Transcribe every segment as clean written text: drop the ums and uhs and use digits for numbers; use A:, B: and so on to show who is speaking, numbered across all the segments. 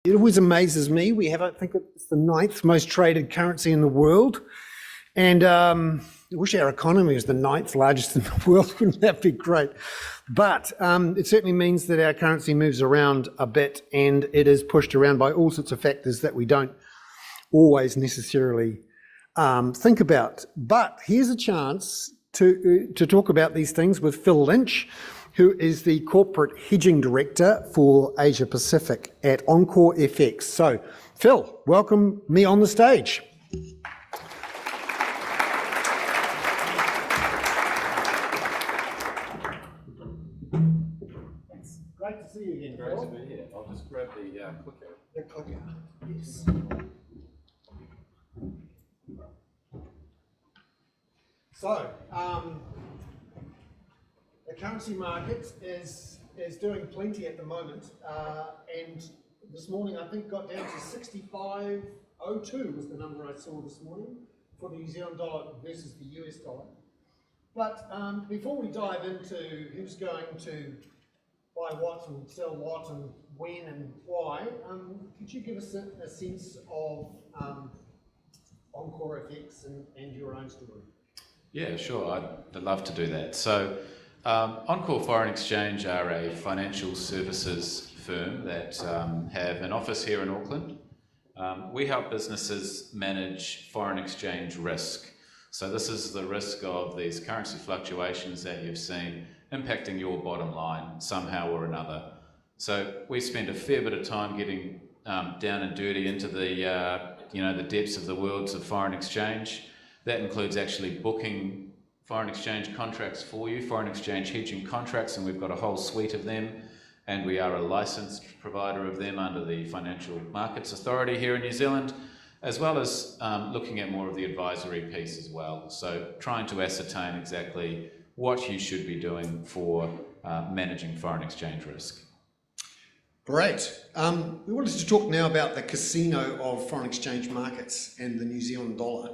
A: It always amazes me. We have, I think it's the 9th most traded currency in the world. And I wish our economy was the 9th largest in the world. Wouldn't that be great? But it certainly means that our currency moves around a bit, and it is pushed around by all sorts of factors that we don't always necessarily think about. But here's a chance to talk about these things with Phil Lynch, who is the Corporate Hedging Director for Asia Pacific at Encore FX. So, Phil, welcome me on the stage. Thanks. Great to see you again, Phil.
B: Great to be here. I'll just grab the clicker.
A: The clicker, yes. So, the currency market is doing plenty at the moment, and this morning I think got down to 65.02 was the number I saw this morning for the New Zealand dollar versus the US dollar. But before we dive into who's going to buy what and sell what and when and why, could you give us a sense of Encore FX and your own story?
B: Yeah, sure. I'd love to do that. So, Encore Foreign Exchange are a financial services firm that have an office here in Auckland. We help businesses manage foreign exchange risk. So this is the risk of these currency fluctuations that you've seen impacting your bottom line somehow or another. So we spend a fair bit of time getting down and dirty into the the depths of the worlds of foreign exchange. That includes actually booking foreign exchange contracts for you, foreign exchange hedging contracts, and we've got a whole suite of them, and we are a licensed provider of them under the Financial Markets Authority here in New Zealand, as well as looking at more of the advisory piece as well. So trying to ascertain exactly what you should be doing for managing foreign exchange risk.
A: Great. We wanted to talk now about the casino of foreign exchange markets and the New Zealand dollar.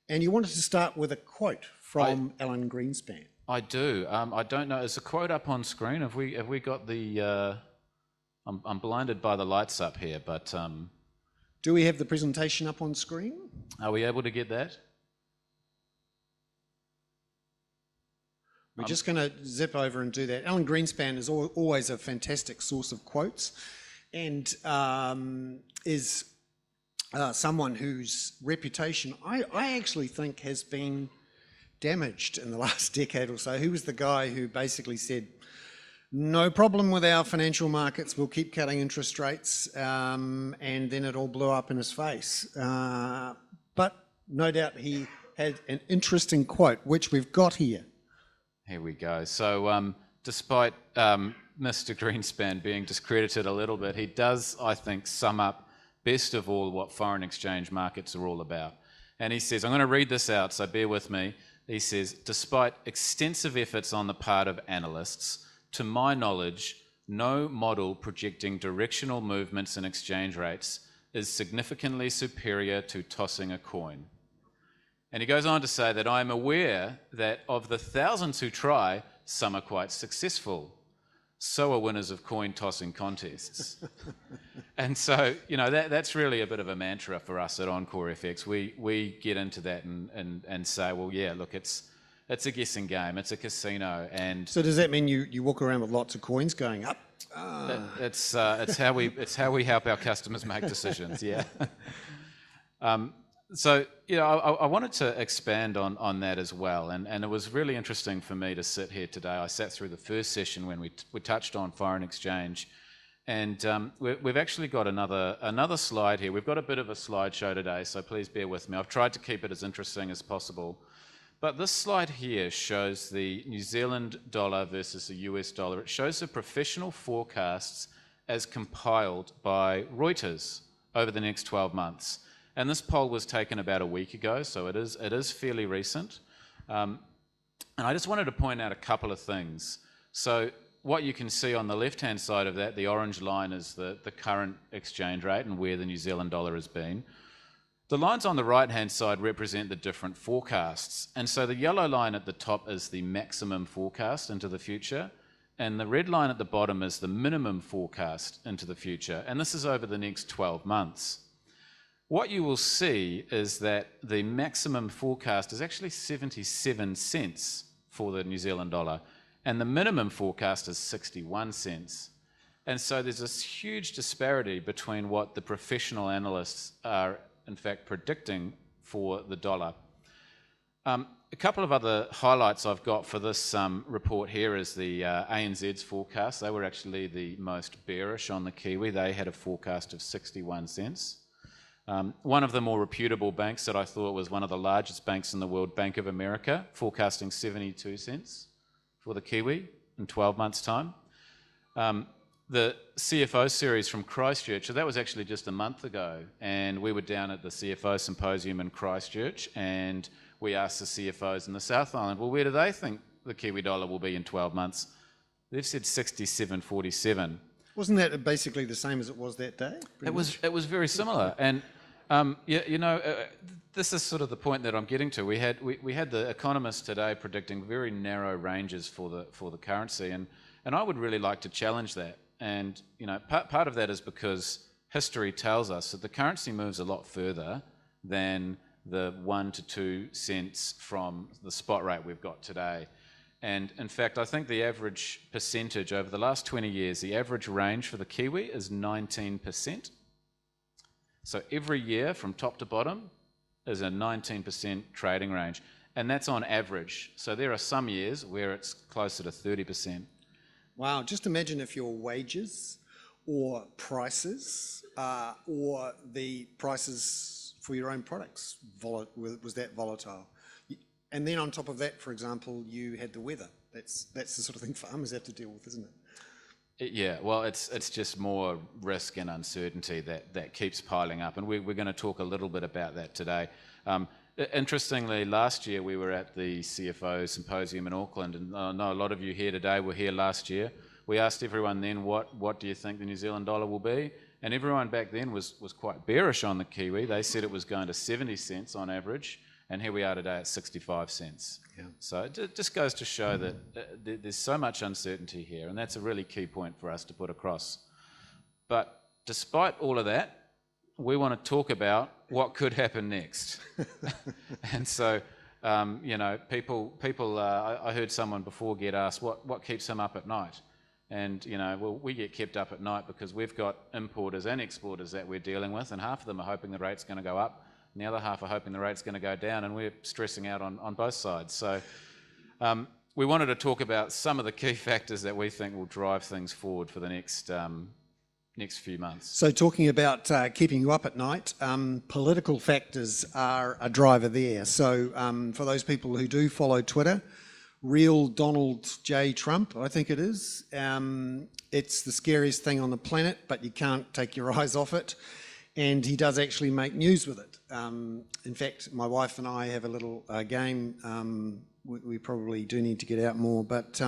A: And you wanted to start with a quote from Alan Greenspan.
B: I do. I don't know. Is the quote up on screen? Have we got the? I'm blinded by the lights up here, but
A: do we have the presentation up on screen?
B: Are we able to get that?
A: We're just going to zip over and do that. Alan Greenspan is always a fantastic source of quotes, and is someone whose reputation I actually think has been damaged in the last decade or so. He was the guy who basically said, no problem with our financial markets, we'll keep cutting interest rates, and then it all blew up in his face. But no doubt he had an interesting quote, which we've got here.
B: Here we go. So despite Mr. Greenspan being discredited a little bit, he does, I think, sum up best of all what foreign exchange markets are all about. And he says, I'm going to read this out, so bear with me. He says, despite extensive efforts on the part of analysts, to my knowledge, no model projecting directional movements in exchange rates is significantly superior to tossing a coin. And he goes on to say that I am aware that of the thousands who try, some are quite successful. So are winners of coin tossing contests. And so, that's really a bit of a mantra for us at Encore FX. We get into that and say, well, yeah, look, it's a guessing game, it's a casino. And
A: so does that mean you walk around with lots of coins going up?
B: It's how we help our customers make decisions, yeah. So, I wanted to expand on that as well, and it was really interesting for me to sit here today. I sat through the first session when we touched on foreign exchange, and we've actually got another slide here. We've got a bit of a slideshow today, so please bear with me. I've tried to keep it as interesting as possible, but this slide here shows the New Zealand dollar versus the US dollar. It shows the professional forecasts as compiled by Reuters over the next 12 months. And this poll was taken about a week ago, so it is fairly recent. And I just wanted to point out a couple of things. So what you can see on the left-hand side of that, the orange line is the current exchange rate and where the New Zealand dollar has been. The lines on the right-hand side represent the different forecasts. And so the yellow line at the top is the maximum forecast into the future, And the red line at the bottom is the minimum forecast into the future, and this is over the next 12 months. What you will see is that the maximum forecast is actually 77 cents for the New Zealand dollar, and the minimum forecast is 61 cents. And so there's this huge disparity between what the professional analysts are in fact predicting for the dollar. A couple of other highlights I've got for this report here is the ANZ's forecast. They were actually the most bearish on the Kiwi. They had a forecast of 61 cents. One of the more reputable banks that I thought was one of the largest banks in the world, Bank of America, forecasting 72 cents for the Kiwi in 12 months' time. The CFO series from Christchurch, so that was actually just a month ago, and we were down at the CFO Symposium in Christchurch, and we asked the CFOs in the South Island, well, where do they think the Kiwi dollar will be in 12 months? They've said 67.47.
A: Wasn't that basically the same as it was that day?
B: It was very similar, and this is sort of the point that I'm getting to. We had the economists today predicting very narrow ranges for the currency, and I would really like to challenge that. And part of that is because history tells us that the currency moves a lot further than the 1 to 2 cents from the spot rate we've got today. And in fact, I think the average percentage over the last 20 years, the average range for the Kiwi is 19%. So every year from top to bottom is a 19% trading range. And that's on average. So there are some years where it's closer to 30%.
A: Wow, just imagine if your wages or prices or the prices for your own products was that volatile. And then on top of that, for example, you had the weather. That's the sort of thing farmers have to deal with, isn't it?
B: Yeah, well, it's just more risk and uncertainty that keeps piling up, and we're going to talk a little bit about that today. Interestingly, last year we were at the CFO Symposium in Auckland, and I know a lot of you here today were here last year. We asked everyone then, what do you think the New Zealand dollar will be? And everyone back then was quite bearish on the Kiwi. They said it was going to 70 cents on average, and here we are today at 65 cents. Yeah. So it just goes to show that there's so much uncertainty here, and that's a really key point for us to put across. But despite all of that, we want to talk about what could happen next. And so, people. I heard someone before get asked what keeps them up at night. And, well, we get kept up at night because we've got importers and exporters that we're dealing with, and half of them are hoping the rate's going to go up, and the other half are hoping the rate's going to go down, and we're stressing out on both sides. So we wanted to talk about some of the key factors that we think will drive things forward for the next few months.
A: So talking about keeping you up at night, political factors are a driver there. So for those people who do follow Twitter, real Donald J. Trump, I think it is. It's the scariest thing on the planet, but you can't take your eyes off it. And he does actually make news with it. In fact, my wife and I have a little game. We probably do need to get out more, but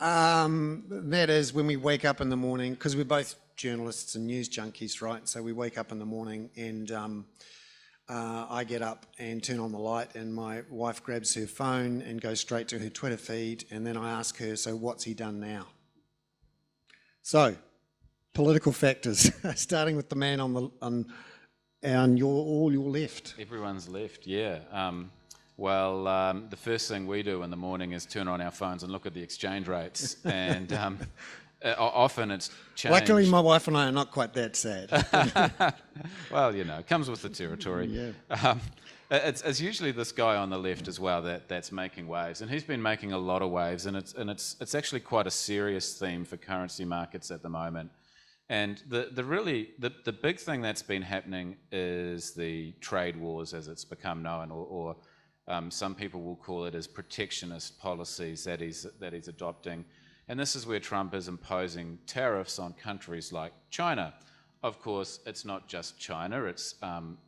A: that is when we wake up in the morning, because we're both journalists and news junkies, right? So we wake up in the morning and I get up and turn on the light, and my wife grabs her phone and goes straight to her Twitter feed, and then I ask her, so what's he done now? So, political factors, starting with the man on your left.
B: Everyone's left, yeah. The first thing we do in the morning is turn on our phones and look at the exchange rates, and often it's changed.
A: Luckily, my wife and I are not quite that sad.
B: Well, it comes with the territory. Yeah. It's usually this guy on the left as well that's making waves, and he's been making a lot of waves, and it's actually quite a serious theme for currency markets at the moment. And the big thing that's been happening is the trade wars, as it's become known, or some people will call it as protectionist policies that he's adopting. And this is where Trump is imposing tariffs on countries like China. Of course, it's not just China, it's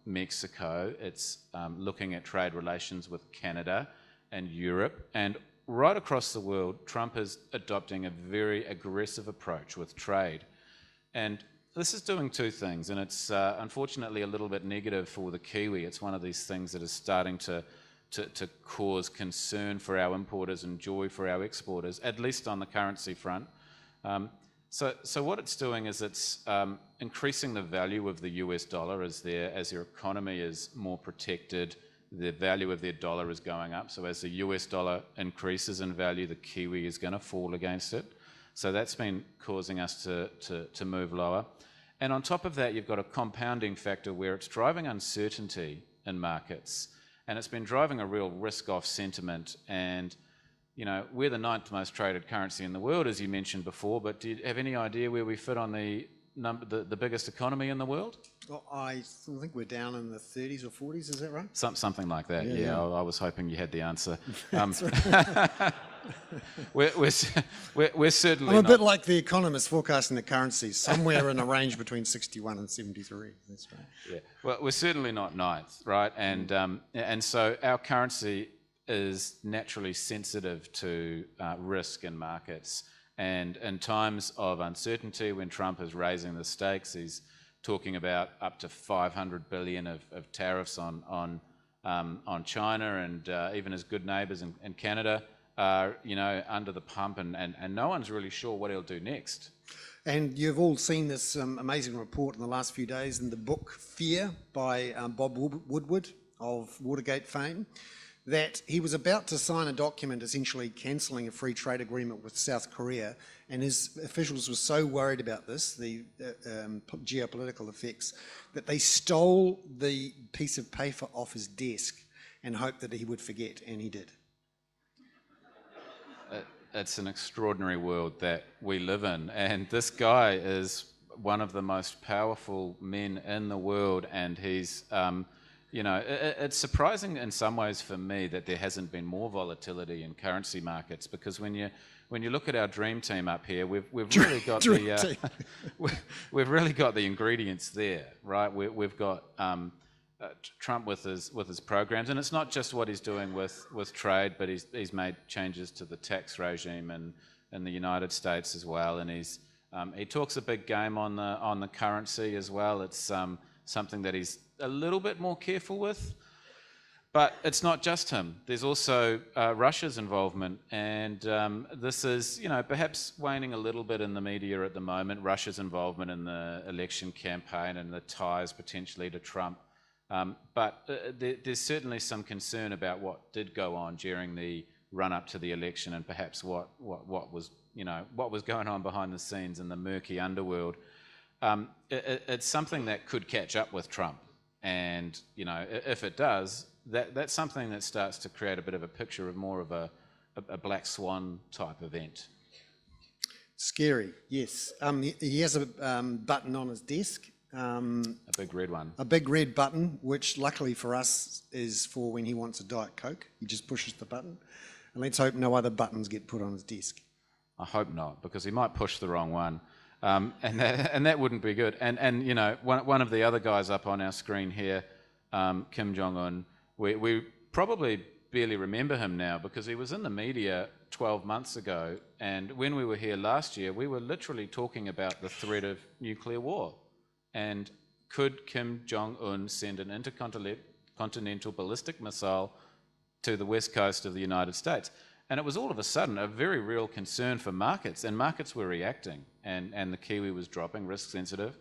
B: Mexico, it's looking at trade relations with Canada and Europe. And right across the world, Trump is adopting a very aggressive approach with trade. And this is doing two things, and it's unfortunately a little bit negative for the Kiwi. It's one of these things that is starting to to cause concern for our importers and joy for our exporters, at least on the currency front. So what it's doing is it's increasing the value of the US dollar as their economy is more protected. The value of their dollar is going up. So as the US dollar increases in value, the Kiwi is going to fall against it. So that's been causing us to move lower. And on top of that, you've got a compounding factor where it's driving uncertainty in markets. And it's been driving a real risk-off sentiment. And, you know, we're the 9th most traded currency in the world, as you mentioned before, but do you have any idea where we fit on the biggest economy in the world?
A: Well, I still think we're down in the 30s or 40s, is that right?
B: Something like that,
A: yeah.
B: I was hoping you had the answer. We're certainly
A: I'm a
B: not,
A: bit like the economist forecasting the currency, somewhere in a range between 61 and 73. That's right.
B: Yeah, well, we're certainly not 9th, right? And so our currency is naturally sensitive to risk in markets. And in times of uncertainty, when Trump is raising the stakes, he's talking about up to 500 billion of tariffs on China, and even his good neighbours in Canada are, you know, under the pump, and no one's really sure what he'll do next.
A: And you've all seen this amazing report in the last few days in the book Fear by Bob Woodward of Watergate fame, that he was about to sign a document essentially cancelling a free trade agreement with South Korea, and his officials were so worried about this, the geopolitical effects, that they stole the piece of paper off his desk and hoped that he would forget, and he did.
B: It's an extraordinary world that we live in, and this guy is one of the most powerful men in the world, and he's you know, it's surprising in some ways for me that there hasn't been more volatility in currency markets, because when you look at our dream team up here, we've really got we've really got the ingredients there, right? We've got Trump with his programs, and it's not just what he's doing with trade, but he's made changes to the tax regime in the United States as well, and he talks a big game on the currency as well. It's something that he's a little bit more careful with, but it's not just him. There's also Russia's involvement, and this is, you know, perhaps waning a little bit in the media at the moment, Russia's involvement in the election campaign and the ties potentially to Trump. But there's certainly some concern about what did go on during the run-up to the election, and perhaps what was, you know, what was going on behind the scenes in the murky underworld. It's something that could catch up with Trump. And, you know, if it does, that's something that starts to create a bit of a picture of more of a black swan type event.
A: Scary, yes. He has a button on his desk.
B: A big red one.
A: A big red button, which luckily for us is for when he wants a Diet Coke. He just pushes the button. And let's hope no other buttons get put on his desk.
B: I hope not, because he might push the wrong one. And that wouldn't be good. And you know, one of the other guys up on our screen here, Kim Jong-un, we probably barely remember him now, because he was in the media 12 months ago, and when we were here last year, we were literally talking about the threat of nuclear war. And could Kim Jong-un send an intercontinental ballistic missile to the west coast of the United States? And it was all of a sudden a very real concern for markets, and markets were reacting, and the Kiwi was dropping, risk sensitive.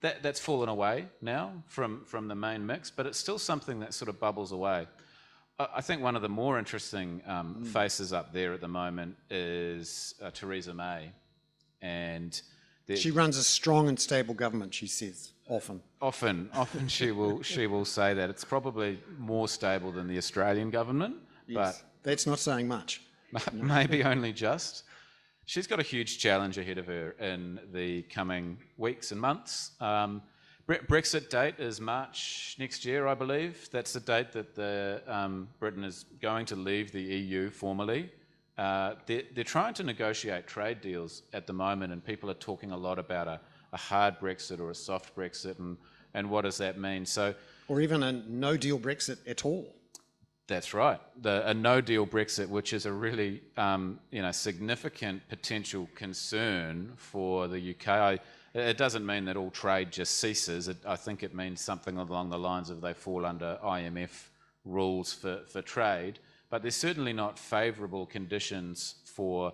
B: That's fallen away now from the main mix, but it's still something that sort of bubbles away. I think one of the more interesting faces up there at the moment is Theresa May, and
A: she runs a strong and stable government, she says, often.
B: Often she will say that. It's probably more stable than the Australian government,
A: yes.
B: But
A: that's not saying much.
B: Maybe only just. She's got a huge challenge ahead of her in the coming weeks and months. Brexit date is March next year, I believe. That's the date that Britain is going to leave the EU formally. They're trying to negotiate trade deals at the moment, and people are talking a lot about a hard Brexit or a soft Brexit, and what does that mean?
A: Or even a no-deal Brexit at all.
B: That's right, a no-deal Brexit, which is a really significant potential concern for the UK. It doesn't mean that all trade just ceases. I think it means something along the lines of they fall under IMF rules for trade, but there's certainly not favourable conditions for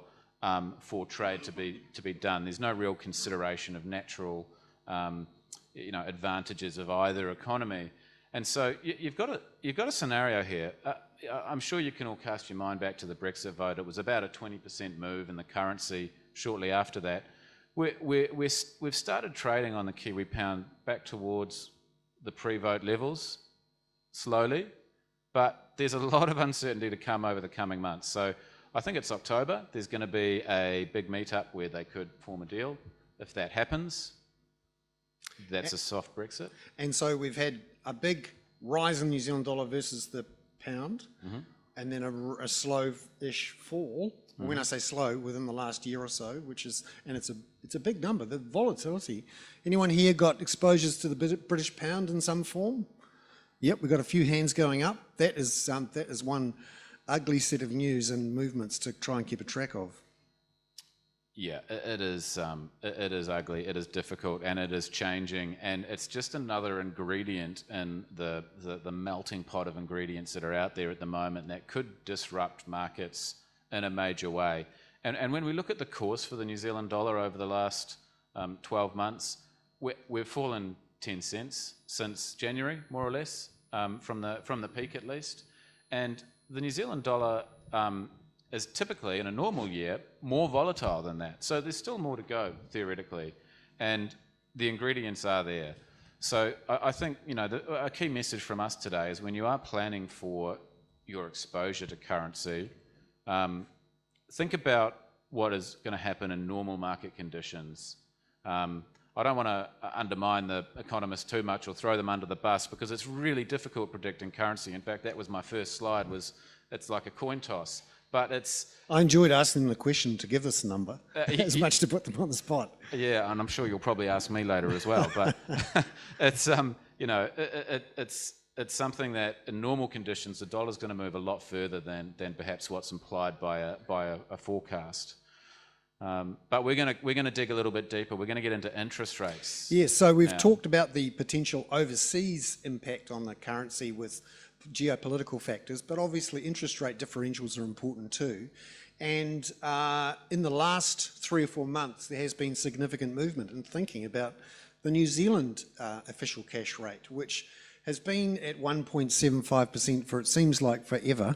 B: trade to be done. There's no real consideration of natural advantages of either economy, and so you've got a scenario here. I'm sure you can all cast your mind back to the Brexit vote. It was about a 20% move in the currency shortly after that. We've started trading on the Kiwi pound back towards the pre-vote levels slowly, but there's a lot of uncertainty to come over the coming months. So I think it's October. There's going to be a big meet-up where they could form a deal. If that happens, that's a soft Brexit.
A: And so we've had a big rise in New Zealand dollar versus the pound, and then a slow-ish fall. When I say slow, within the last year or so, and it's a big number. The volatility. Anyone here got exposures to the British pound in some form? Yep, we've got a few hands going up. That is one ugly set of news and movements to try and keep a track of.
B: Yeah, it is ugly, it is difficult, and it is changing, and it's just another ingredient in the melting pot of ingredients that are out there at the moment that could disrupt markets in a major way. And when we look at the course for the New Zealand dollar over the last 12 months, we've fallen 10 cents since January, more or less, from the peak at least. And the New Zealand dollar is typically, in a normal year, more volatile than that. So there's still more to go, theoretically, and the ingredients are there. So I think, a key message from us today is when you are planning for your exposure to currency, think about what is going to happen in normal market conditions. I don't want to undermine the economists too much or throw them under the bus, because it's really difficult predicting currency. In fact, that was my first slide, it's like a coin toss. But
A: I enjoyed asking them the question to give us a number, as much to put them on the spot.
B: Yeah, and I'm sure you'll probably ask me later as well. But it's it's something that in normal conditions the dollar's going to move a lot further than perhaps what's implied by a forecast. But we're going to dig a little bit deeper. We're going to get into interest rates.
A: Yes, so we've talked about the potential overseas impact on the currency with geopolitical factors, but obviously interest rate differentials are important too. And in the last 3 or 4 months, there has been significant movement in thinking about the New Zealand official cash rate, which has been at 1.75% for, it seems like, forever,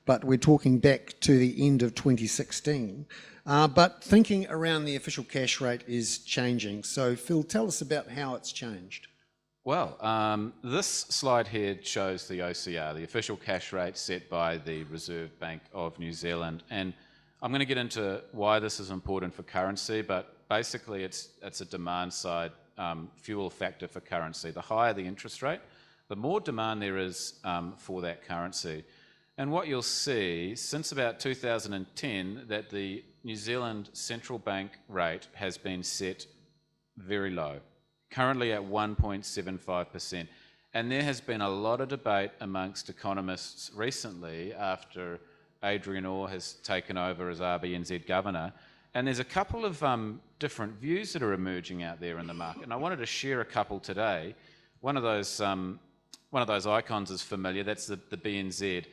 A: but we're talking back to the end of 2016. But thinking around the official cash rate is changing. So Phil, tell us about how it's changed.
B: Well, this slide here shows the OCR, the official cash rate set by the Reserve Bank of New Zealand. And I'm going to get into why this is important for currency, but basically it's a demand side fuel factor for currency. The higher the interest rate, the more demand there is for that currency. And what you'll see, since about 2010, that the New Zealand Central Bank rate has been set very low, currently at 1.75%. And there has been a lot of debate amongst economists recently after Adrian Orr has taken over as RBNZ governor. And there's a couple of different views that are emerging out there in the market. And I wanted to share a couple today. One of those icons is familiar, that's the BNZ.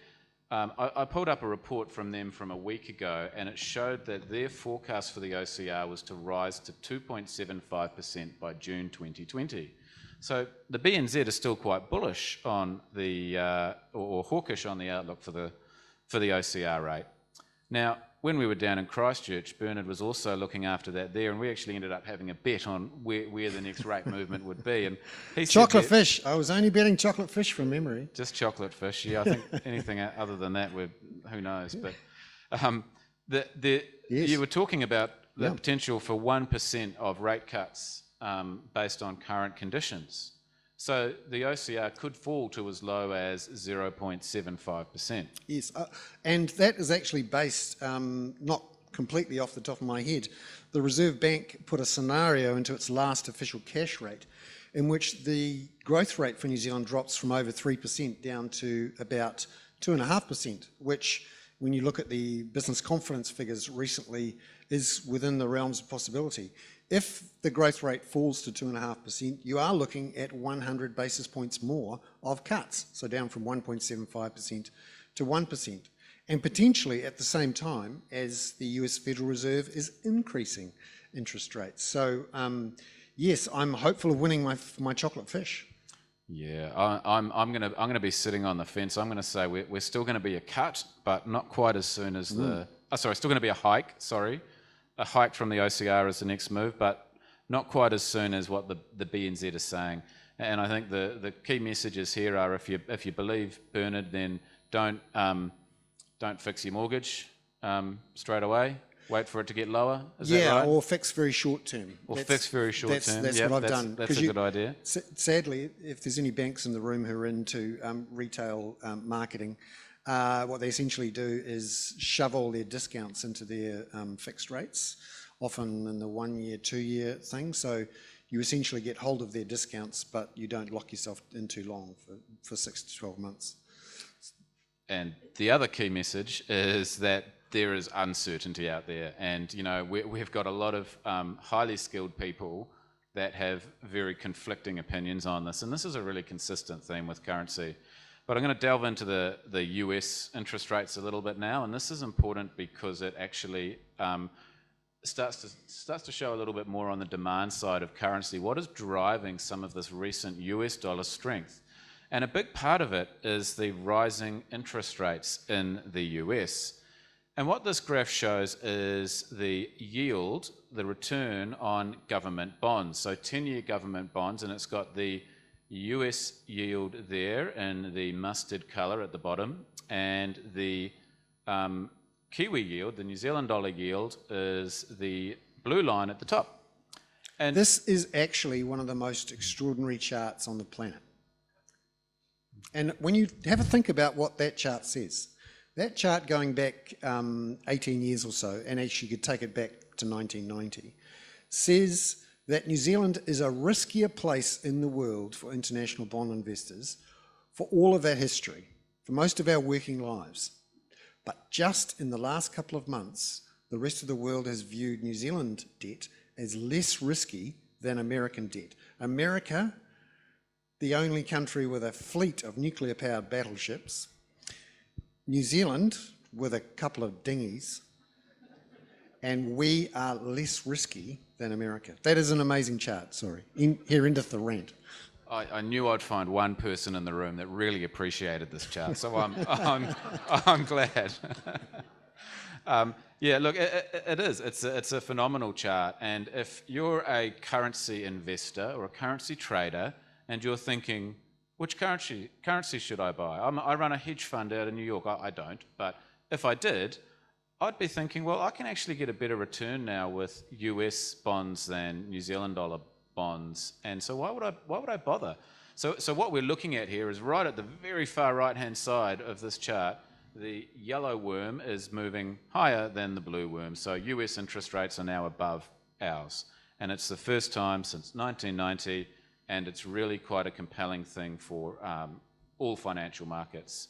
B: I pulled up a report from them from a week ago, and it showed that their forecast for the OCR was to rise to 2.75% by June 2020. So the BNZ is still quite bullish on the, or hawkish on the outlook for the OCR rate. Now, when we were down in Christchurch, Bernard was also looking after that there, and we actually ended up having a bet on where the next rate movement would be. And he
A: chocolate fish. I was only betting chocolate fish from memory.
B: Just chocolate fish. Yeah, I think anything other than that, who knows? But yes. You were talking about the potential for 1% of rate cuts based on current conditions. So the OCR could fall to as low as 0.75%.
A: Yes, and that is actually based, not completely off the top of my head. The Reserve Bank put a scenario into its last official cash rate in which the growth rate for New Zealand drops from over 3% down to about 2.5%, which, when you look at the business confidence figures recently, is within the realms of possibility. If the growth rate falls to 2.5%, you are looking at 100 basis points more of cuts, so down from 1.75% to 1%, and potentially at the same time as the US Federal Reserve is increasing interest rates. So yes, I'm hopeful of winning my chocolate fish.
B: Yeah, I'm gonna be sitting on the fence. I'm gonna say we're still gonna be a cut, but not quite as soon as still gonna be a hike. Sorry, a hike from the OCR is the next move, but not quite as soon as what the BNZ is saying. And I think the key messages here are if you believe Bernard, then don't fix your mortgage straight away. Wait for it to get lower. Is that right?
A: Or fix very short term.
B: Fix very short term.
A: That's what I've done.
B: That's a good idea.
A: Sadly, if there's any banks in the room who are into retail marketing, what they essentially do is shove all their discounts into their fixed rates, often in the 1 year, 2 year thing. So you essentially get hold of their discounts, but you don't lock yourself in too long for 6 to 12 months.
B: And the other key message is that there is uncertainty out there, and we've got a lot of highly skilled people that have very conflicting opinions on this, and this is a really consistent theme with currency. But I'm going to delve into the US interest rates a little bit now, and this is important because it actually starts to show a little bit more on the demand side of currency. What is driving some of this recent US dollar strength? And a big part of it is the rising interest rates in the US. And what this graph shows is the yield, the return on government bonds. So 10-year government bonds, and it's got the US yield there in the mustard colour at the bottom, and the Kiwi yield, the New Zealand dollar yield, is the blue line at the top. And
A: this is actually one of the most extraordinary charts on the planet. And when you have a think about what that chart says, that chart going back 18 years or so, and actually you could take it back to 1990, says that New Zealand is a riskier place in the world for international bond investors for all of that history, for most of our working lives. But just in the last couple of months, the rest of the world has viewed New Zealand debt as less risky than American debt. America, the only country with a fleet of nuclear-powered battleships, New Zealand with a couple of dinghies, and we are less risky than America. That is an amazing chart, sorry. Here endeth the rant.
B: I knew I'd find one person in the room that really appreciated this chart, so I'm glad. Yeah, look, it is. It's a phenomenal chart, and if you're a currency investor or a currency trader, and you're thinking, which currency should I buy? I run a hedge fund out in New York. I don't, but if I did, I'd be thinking, well, I can actually get a better return now with US bonds than New Zealand dollar bonds, and so why would I bother? So what we're looking at here is right at the very far right-hand side of this chart. The yellow worm is moving higher than the blue worm, so US interest rates are now above ours, and it's the first time since 1990. And it's really quite a compelling thing for all financial markets.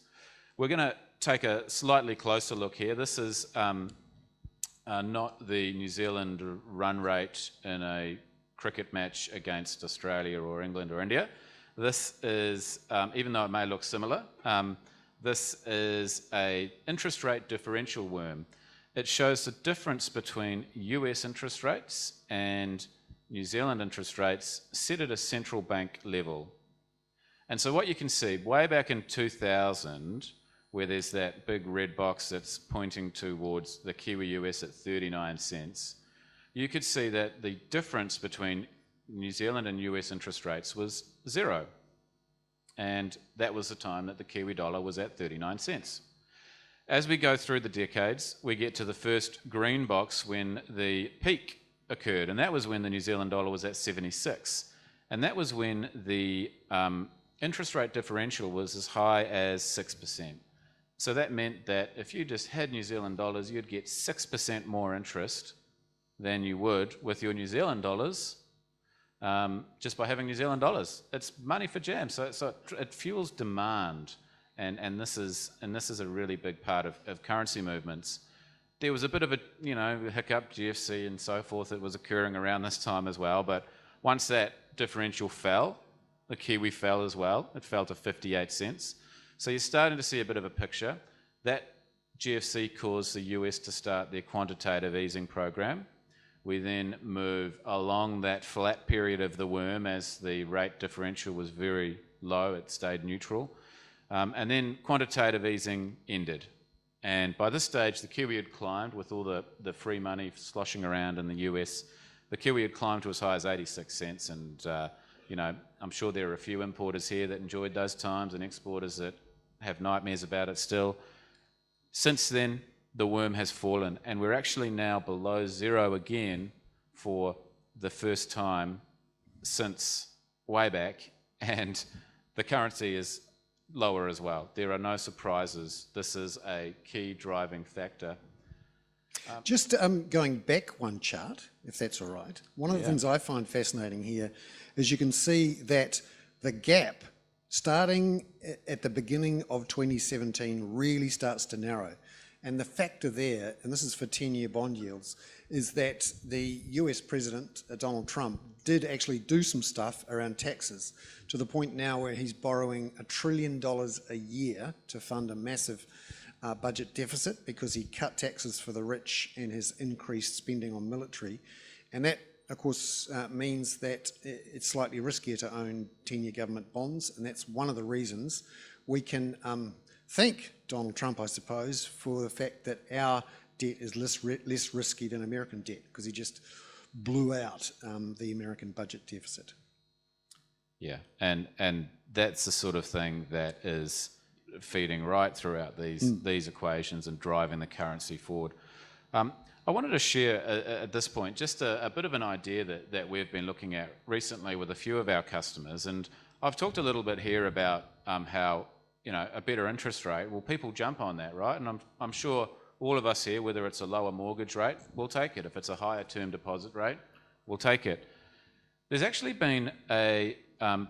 B: We're going to take a slightly closer look here. This is not the New Zealand run rate in a cricket match against Australia or England or India. This is, even though it may look similar, this is an interest rate differential worm. It shows the difference between US interest rates and New Zealand interest rates set at a central bank level. And so what you can see, way back in 2000, where there's that big red box that's pointing towards the Kiwi US at 39 cents, you could see that the difference between New Zealand and US interest rates was 0. And that was the time that the Kiwi dollar was at 39 cents. As we go through the decades, we get to the first green box when the peak occurred, and that was when the New Zealand dollar was at 76, and that was when the interest rate differential was as high as 6%. So that meant that if you just had New Zealand dollars, you'd get 6% more interest than you would with your New Zealand dollars just by having New Zealand dollars. It's money for jam, so it fuels demand, and this is a really big part of currency movements. there was a bit of a, hiccup, GFC and so forth that was occurring around this time as well. But once that differential fell, the Kiwi fell as well. It fell to 58 cents. So you're starting to see a bit of a picture. That GFC caused the US to start their quantitative easing program. We then move along that flat period of the worm as the rate differential was very low. It stayed neutral. And then quantitative easing ended. And by this stage, the Kiwi had climbed with all the free money sloshing around in the US. The Kiwi had climbed to as high as 86 cents. And, I'm sure there are a few importers here that enjoyed those times and exporters that have nightmares about it still. Since then, the worm has fallen, and we're actually now below zero again for the first time since way back, and the currency is lower as well. There are no surprises. This is a key driving factor.
A: Just going back one chart, if that's all right. One of the things I find fascinating here is you can see that the gap starting at the beginning of 2017 really starts to narrow. And the factor there, and this is for 10-year bond yields, is that the US President, Donald Trump, did actually do some stuff around taxes to the point now where he's borrowing $1 trillion a year to fund a massive budget deficit because he cut taxes for the rich and has increased spending on military. And that, of course, means that it's slightly riskier to own 10-year government bonds, and that's one of the reasons we can thank Donald Trump, I suppose, for the fact that our debt is less risky than American debt, because he just blew out the American budget deficit.
B: Yeah, and that's the sort of thing that is feeding right throughout these equations and driving the currency forward. I wanted to share at this point just a bit of an idea that we've been looking at recently with a few of our customers, and I've talked a little bit here about how a better interest rate. Well, people jump on that, right? And I'm sure all of us here, whether it's a lower mortgage rate, we'll take it. If it's a higher term deposit rate, we'll take it. There's actually been a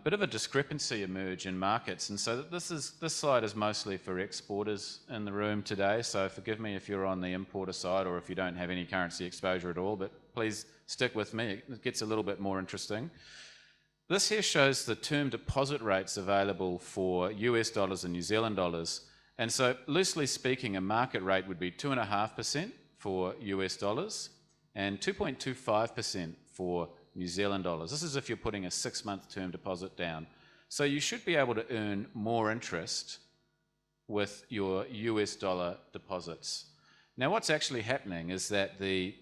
B: bit of a discrepancy emerge in markets, and so this slide is mostly for exporters in the room today, so forgive me if you're on the importer side or if you don't have any currency exposure at all, but please stick with me. It gets a little bit more interesting. This here shows the term deposit rates available for US dollars and New Zealand dollars, and so loosely speaking, a market rate would be 2.5% for US dollars and 2.25% for New Zealand dollars. This is if you're putting a 6-month term deposit down. So you should be able to earn more interest with your US dollar deposits. Now what's actually happening is that the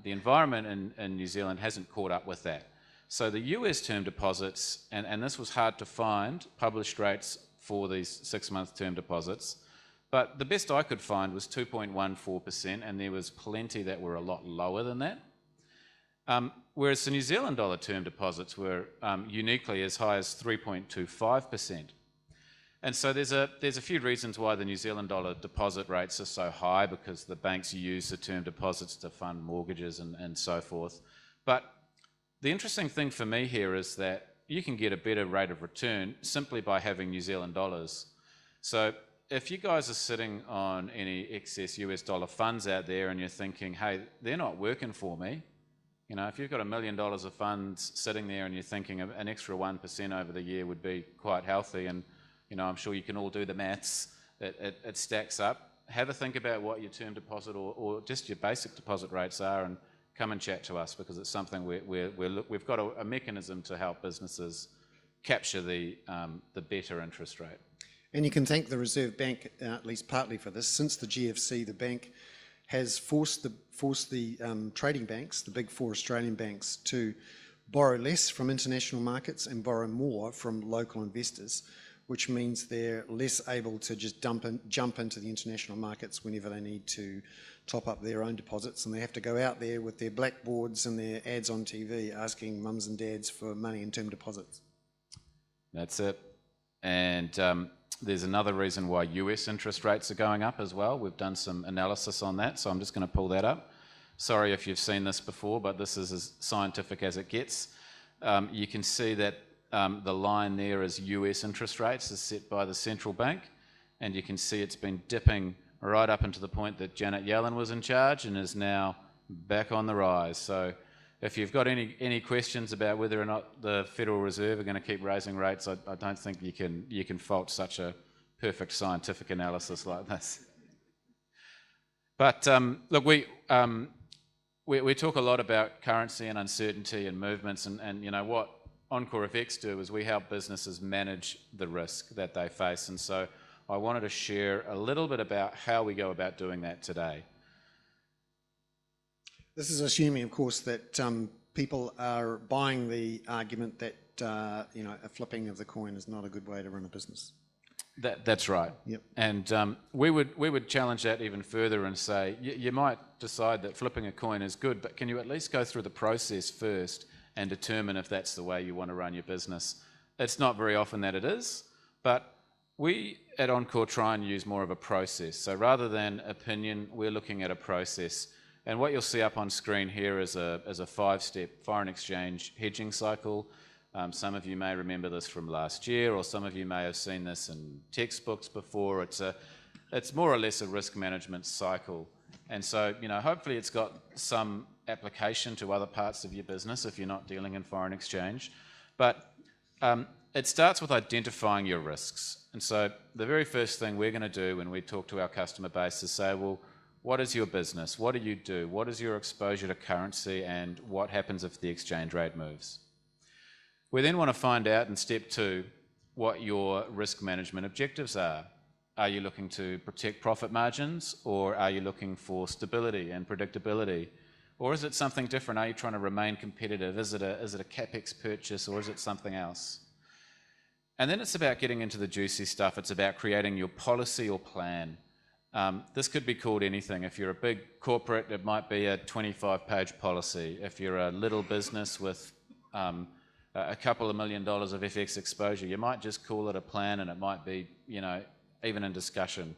B: environment in New Zealand hasn't caught up with that. So the US term deposits, and this was hard to find, published rates for these 6-month term deposits, but the best I could find was 2.14%, and there was plenty that were a lot lower than that. Whereas the New Zealand dollar term deposits were uniquely as high as 3.25%. And so there's a few reasons why the New Zealand dollar deposit rates are so high, because the banks use the term deposits to fund mortgages and so forth. But the interesting thing for me here is that you can get a better rate of return simply by having New Zealand dollars. So if you guys are sitting on any excess US dollar funds out there and you're thinking, hey, they're not working for me, if you've got $1 million of funds sitting there and you're thinking an extra 1% over the year would be quite healthy, and I'm sure you can all do the maths, it stacks up. Have a think about what your term deposit or just your basic deposit rates are, and come and chat to us, because it's something we've got a mechanism to help businesses capture the better interest rate.
A: And you can thank the Reserve Bank at least partly for this. Since the GFC, the bank has forced the trading banks, the big four Australian banks, to borrow less from international markets and borrow more from local investors, which means they're less able to just jump into the international markets whenever they need to top up their own deposits, and they have to go out there with their blackboards and their ads on TV asking mums and dads for money in term deposits.
B: That's it. And there's another reason why US interest rates are going up as well. We've done some analysis on that, so I'm just going to pull that up. Sorry if you've seen this before, but this is as scientific as it gets. You can see that the line there is US interest rates as set by the central bank, and you can see it's been dipping right up until the point that Janet Yellen was in charge and is now back on the rise. So if you've got any questions about whether or not the Federal Reserve are going to keep raising rates, I don't think you can fault such a perfect scientific analysis like this. But look, we talk a lot about currency and uncertainty and movements, and you know what Encore FX do is we help businesses manage the risk that they face, and so I wanted to share a little bit about how we go about doing that today.
A: This is assuming, of course, that people are buying the argument that a flipping of the coin is not a good way to run a business.
B: That's right.
A: Yep.
B: And we would challenge that even further and say you might decide that flipping a coin is good, but can you at least go through the process first and determine if that's the way you want to run your business? It's not very often that it is, but we at Encore try and use more of a process. So rather than opinion, we're looking at a process. And what you'll see up on screen here is a 5-step foreign exchange hedging cycle. Some of you may remember this from last year, or some of you may have seen this in textbooks before. It's more or less a risk management cycle. And so, hopefully it's got some application to other parts of your business if you're not dealing in foreign exchange. But it starts with identifying your risks. And so the very first thing we're going to do when we talk to our customer base is say, well, what is your business? What do you do? What is your exposure to currency? And what happens if the exchange rate moves? We then want to find out in step 2 what your risk management objectives are. Are you looking to protect profit margins, or are you looking for stability and predictability? Or is it something different? Are you trying to remain competitive? Is it a CapEx purchase, or is it something else? And then it's about getting into the juicy stuff. It's about creating your policy or plan. This could be called anything. If you're a big corporate, it might be a 25-page policy. If you're a little business with a couple of $1 million of FX exposure, you might just call it a plan, and it might be, even in discussion.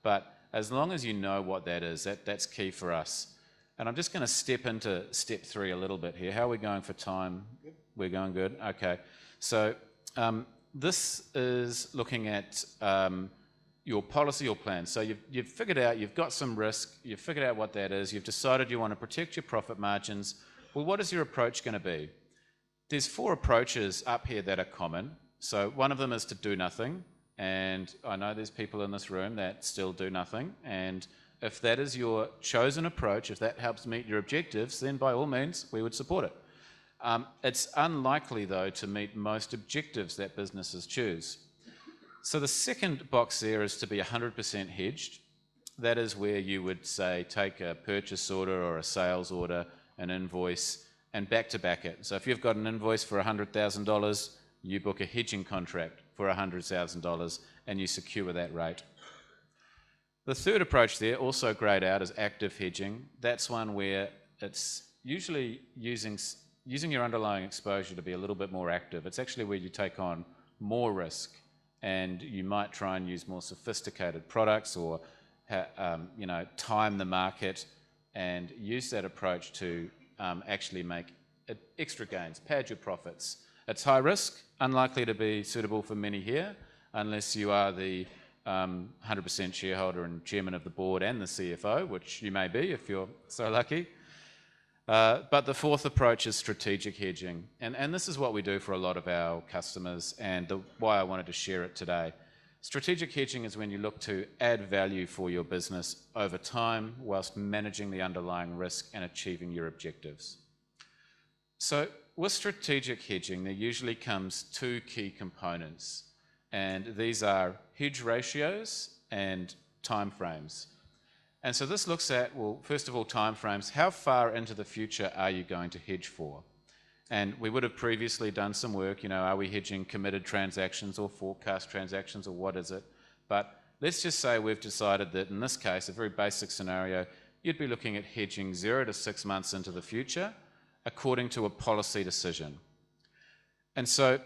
B: But as long as you know what that is, that's key for us. And I'm just going to step into step 3 a little bit here. How are we going for time? Good. We're going good? Okay. So this is looking at your policy or plan. So you've figured out, you've got some risk, you've figured out what that is, you've decided you want to protect your profit margins. Well, what is your approach going to be? There's 4 approaches up here that are common. So one of them is to do nothing, and I know there's people in this room that still do nothing, and if that is your chosen approach, if that helps meet your objectives, then by all means we would support it. It's unlikely though to meet most objectives that businesses choose. So the second box there is to be 100% hedged. That is where you would say take a purchase order or a sales order, an invoice, and back-to-back it. So if you've got an invoice for $100,000, you book a hedging contract for $100,000 and you secure that rate. The third approach there, also grayed out, is active hedging. That's one where it's usually using your underlying exposure to be a little bit more active. It's actually where you take on more risk, and you might try and use more sophisticated products, or time the market and use that approach to actually make extra gains, pad your profits. It's high risk, unlikely to be suitable for many here, unless you are the 100% shareholder and chairman of the board and the CFO, which you may be if you're so lucky. But the fourth approach is strategic hedging. And this is what we do for a lot of our customers, and why I wanted to share it today. Strategic hedging is when you look to add value for your business over time whilst managing the underlying risk and achieving your objectives. So with strategic hedging, there usually comes 2 key components, and these are hedge ratios and timeframes. And so this looks at, well, first of all, timeframes. How far into the future are you going to hedge for? And we would have previously done some work, are we hedging committed transactions or forecast transactions, or what is it? But let's just say we've decided that in this case, a very basic scenario, you'd be looking at hedging 0 to 6 months into the future according to a policy decision. And so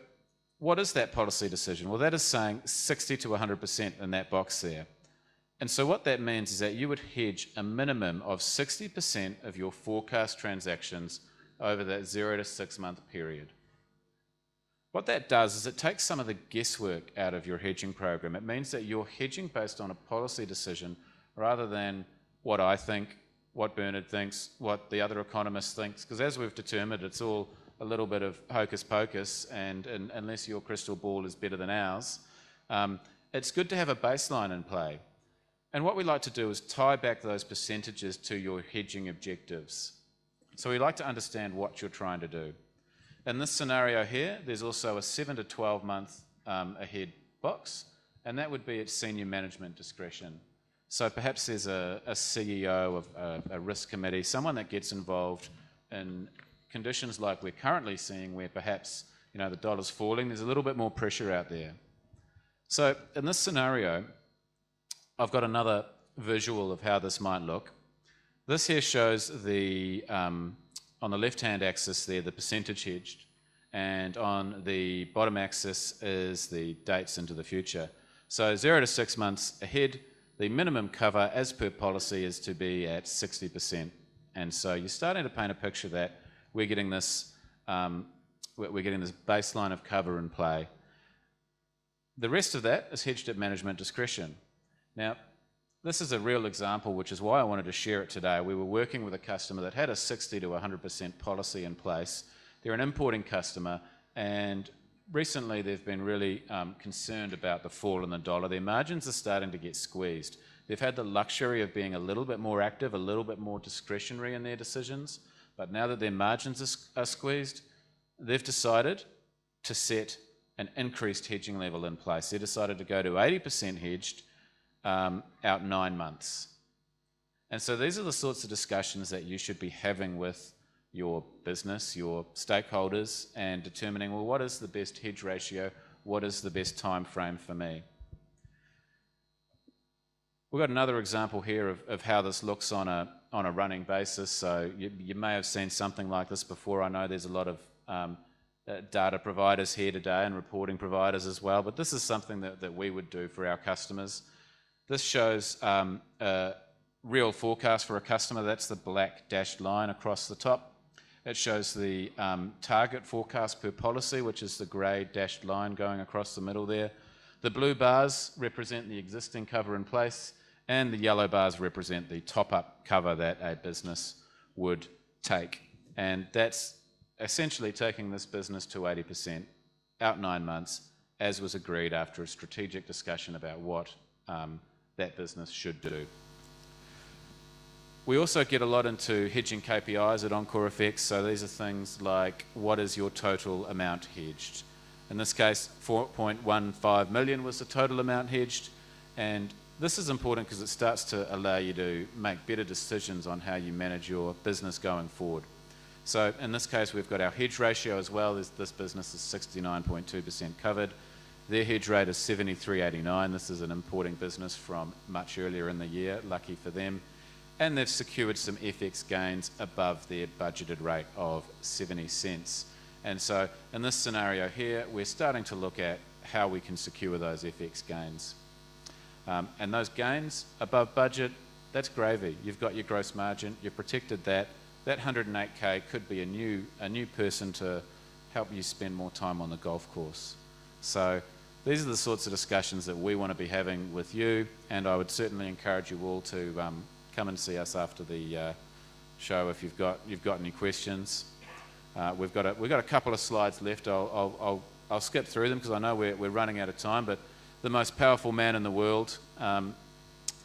B: what is that policy decision? Well, that is saying 60 to 100% in that box there. And so what that means is that you would hedge a minimum of 60% of your forecast transactions over that 0 to 6 month period. What that does is it takes some of the guesswork out of your hedging program. It means that you're hedging based on a policy decision rather than what I think, what Bernard thinks, what the other economist thinks, because as we've determined, it's all a little bit of hocus pocus, and unless your crystal ball is better than ours, it's good to have a baseline in play. And what we like to do is tie back those percentages to your hedging objectives. So we like to understand what you're trying to do. In this scenario here, there's also a 7 to 12 month ahead box, and that would be at senior management discretion. So perhaps there's a CEO of a risk committee, someone that gets involved in conditions like we're currently seeing, where perhaps the dollar's falling, there's a little bit more pressure out there. So in this scenario, I've got another visual of how this might look. This here shows the, on the left-hand axis there, the percentage hedged, and on the bottom axis is the dates into the future. So 0 to 6 months ahead, the minimum cover as per policy is to be at 60%. And so you're starting to paint a picture that we're getting this baseline of cover in play. The rest of that is hedged at management discretion. Now, this is a real example, which is why I wanted to share it today. We were working with a customer that had a 60 to 100% policy in place. They're an importing customer, and recently they've been really concerned about the fall in the dollar. Their margins are starting to get squeezed. They've had the luxury of being a little bit more active, a little bit more discretionary in their decisions, but now that their margins are squeezed, they've decided to set an increased hedging level in place. They decided to go to 80% hedged out 9 months. And so these are the sorts of discussions that you should be having with your business, your stakeholders, and determining, well, what is the best hedge ratio? What is the best time frame for me? We've got another example here of how this looks on a running basis. So you may have seen something like this before. I know there's a lot of data providers here today and reporting providers as well, but this is something that we would do for our customers. This shows a real forecast for a customer. That's the black dashed line across the top. It shows the target forecast per policy, which is the grey dashed line going across the middle there. The blue bars represent the existing cover in place, and the yellow bars represent the top-up cover that a business would take. And that's essentially taking this business to 80% out 9 months, as was agreed after a strategic discussion about what that business should do. We also get a lot into hedging KPIs at Encore FX, so these are things like, what is your total amount hedged? In this case, 4.15 million was the total amount hedged, and this is important because it starts to allow you to make better decisions on how you manage your business going forward. So in this case, we've got our hedge ratio as well. This business is 69.2% covered. Their hedge rate is 73.89. This is an importing business from much earlier in the year, lucky for them. And they've secured some FX gains above their budgeted rate of 70 cents. And so in this scenario here, we're starting to look at how we can secure those FX gains. And those gains above budget, that's gravy. You've got your gross margin, you've protected that. That 108K could be a new person to help you spend more time on the golf course. So these are the sorts of discussions that we want to be having with you, and I would certainly encourage you all to come and see us after the show if you've got any questions. We've got a couple of slides left. I'll skip through them because I know we're running out of time. But the most powerful man in the world,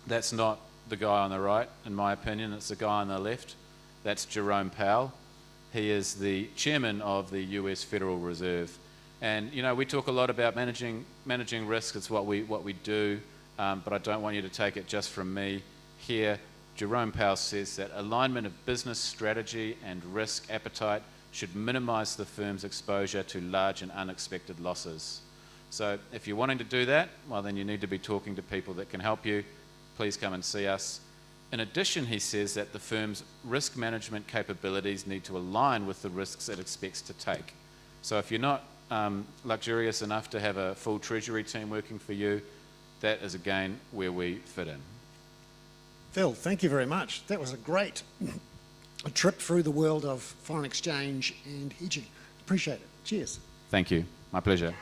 B: that's not the guy on the right, in my opinion. It's the guy on the left. That's Jerome Powell. He is the chairman of the US Federal Reserve. And we talk a lot about managing risk. It's what we do, but I don't want you to take it just from me. Here, Jerome Powell says that alignment of business strategy and risk appetite should minimise the firm's exposure to large and unexpected losses. So if you're wanting to do that, well, then you need to be talking to people that can help you. Please come and see us. In addition, he says that the firm's risk management capabilities need to align with the risks it expects to take. So if you're not luxurious enough to have a full treasury team working for you, that is again where we fit in.
A: Phil, thank you very much. That was a great trip through the world of foreign exchange and hedging. Appreciate it. Cheers.
B: Thank you. My pleasure.